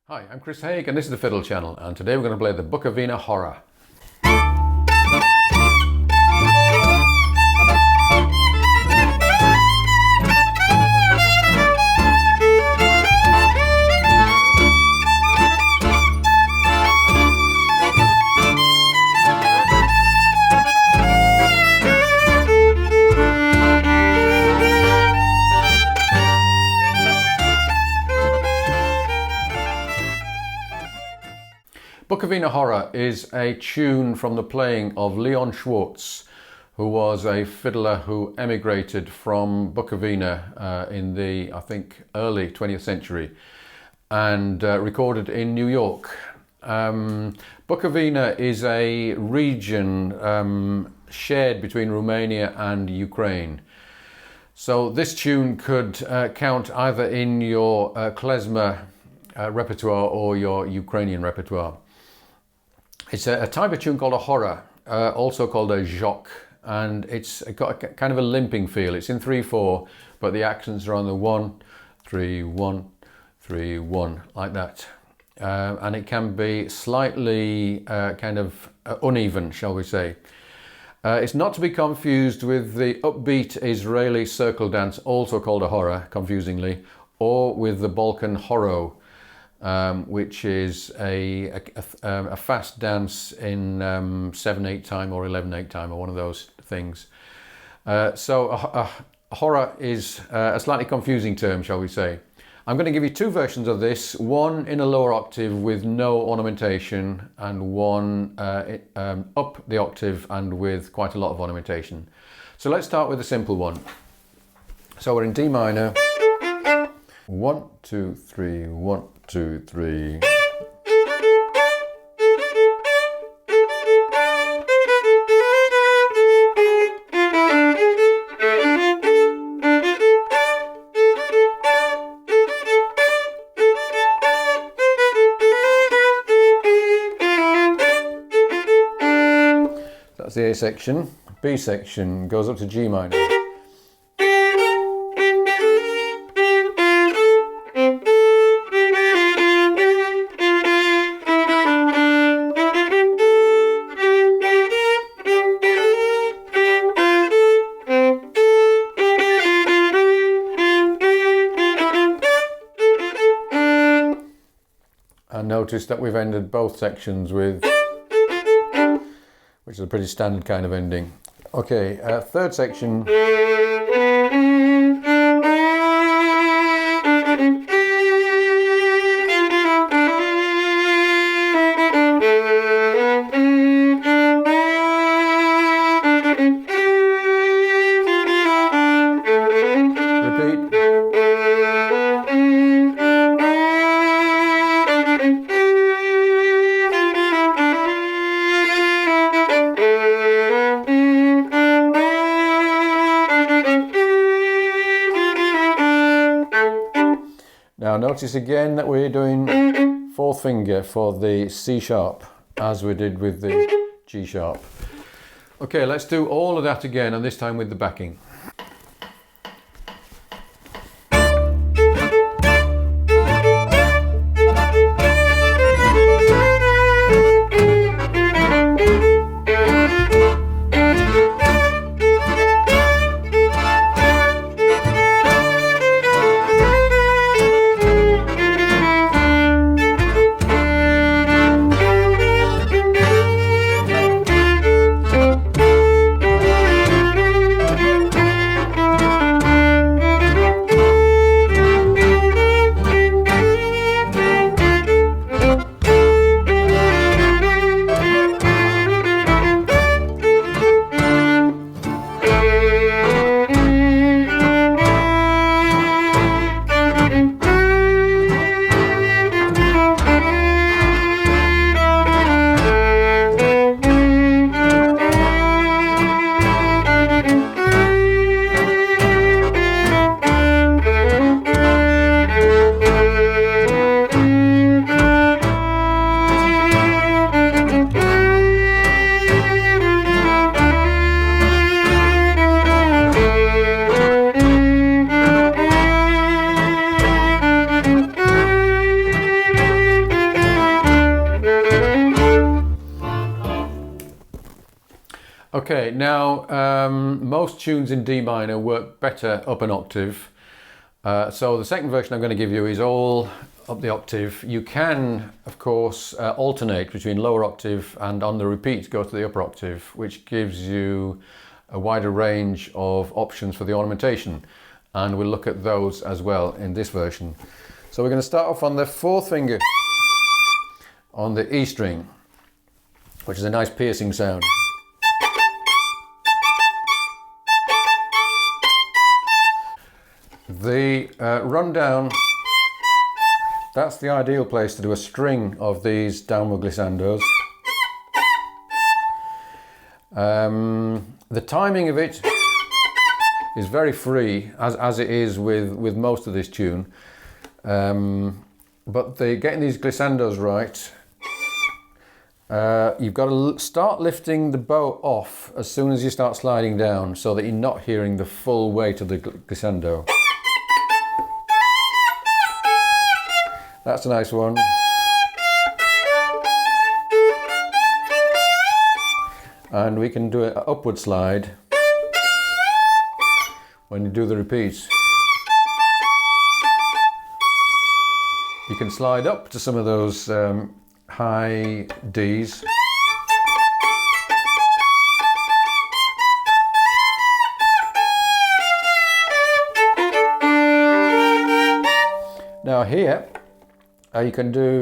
Hi, I'm Chris Haigh and this is the Fiddle channel, and today we're going to play the Bukovina Hora. Bukovina Hora is a tune from the playing of Leon Schwartz, who was a fiddler who emigrated from Bukovina in the, I think, early 20th century and recorded in New York. Bukovina is a region shared between Romania and Ukraine. So this tune could count either in your Klezmer repertoire or your Ukrainian repertoire. It's a type of tune called a hora, also called a jock, and it's got a kind of a limping feel. It's in 3/4, but the accents are on the 1, 3, 1, 3, 1, like that. And it can be slightly kind of uneven, shall we say. It's not to be confused with the upbeat Israeli circle dance, also called a hora, confusingly, or with the Balkan horo, which is a fast dance in 7/8 time or 11/8 time, or one of those things. So a hora is a slightly confusing term, shall we say. I'm going to give you two versions of this, one in a lower octave with no ornamentation, and one up the octave and with quite a lot of ornamentation. So let's start with the simple one. So we're in D minor. 1, 2, 3, 1, 2, 3. That's the A section. B section goes up to G minor. And notice that we've ended both sections with, which is a pretty standard kind of ending. Okay, third section. Repeat. Now notice again that we're doing fourth finger for the C sharp, as we did with the G sharp. Okay, let's do all of that again, and this time with the backing. Okay, now most tunes in D minor work better up an octave. So the second version I'm going to give you is all up the octave. You can, of course, alternate between lower octave and on the repeat go to the upper octave, which gives you a wider range of options for the ornamentation. And we'll look at those as well in this version. So we're going to start off on the fourth finger on the E string, which is a nice piercing sound. The rundown, that's the ideal place to do a string of these downward glissandos. The timing of it is very free, as it is with most of this tune. But getting these glissandos right, you've got to start lifting the bow off as soon as you start sliding down, so that you're not hearing the full weight of the glissando. That's a nice one. And we can do an upward slide when you do the repeats. You can slide up to some of those high Ds. Now here, you can do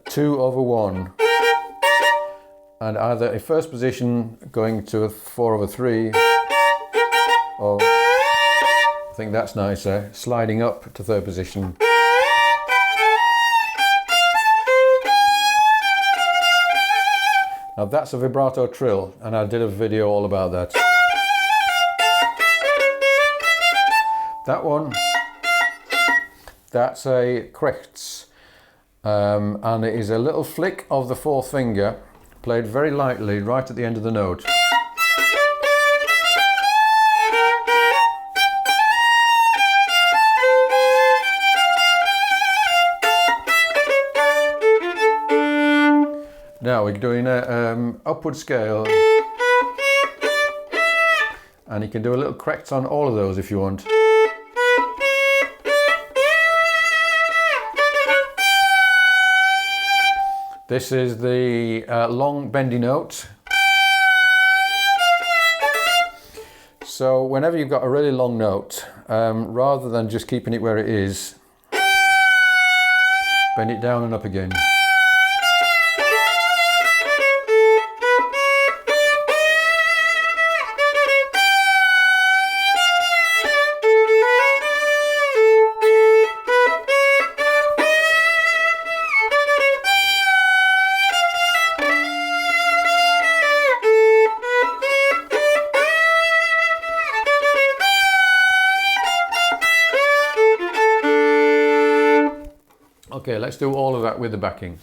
2/1, and either a first position going to a 4/3, or I think that's nicer, sliding up to third position. Now that's a vibrato trill, and I did a video all about that. That one, that's a Krechts, and it is a little flick of the fourth finger, played very lightly right at the end of the note. Now we're doing an upward scale, and you can do a little Krechts on all of those if you want. This is the long bendy note. So whenever you've got a really long note, rather than just keeping it where it is, bend it down and up again. Okay, let's do all of that with the backing.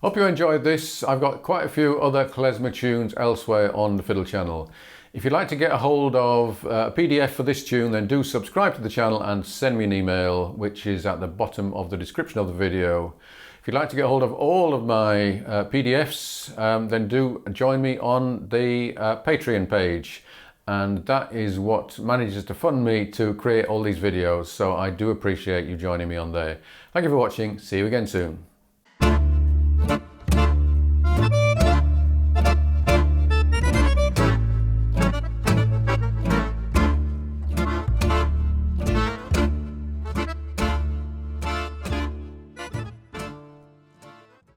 Hope you enjoyed this. I've got quite a few other klezmer tunes elsewhere on the Fiddle channel. If you'd like to get a hold of a PDF for this tune, then do subscribe to the channel and send me an email, which is at the bottom of the description of the video. If you'd like to get hold of all of my PDFs, then do join me on the Patreon page. And that is what manages to fund me to create all these videos. So I do appreciate you joining me on there. Thank you for watching. See you again soon.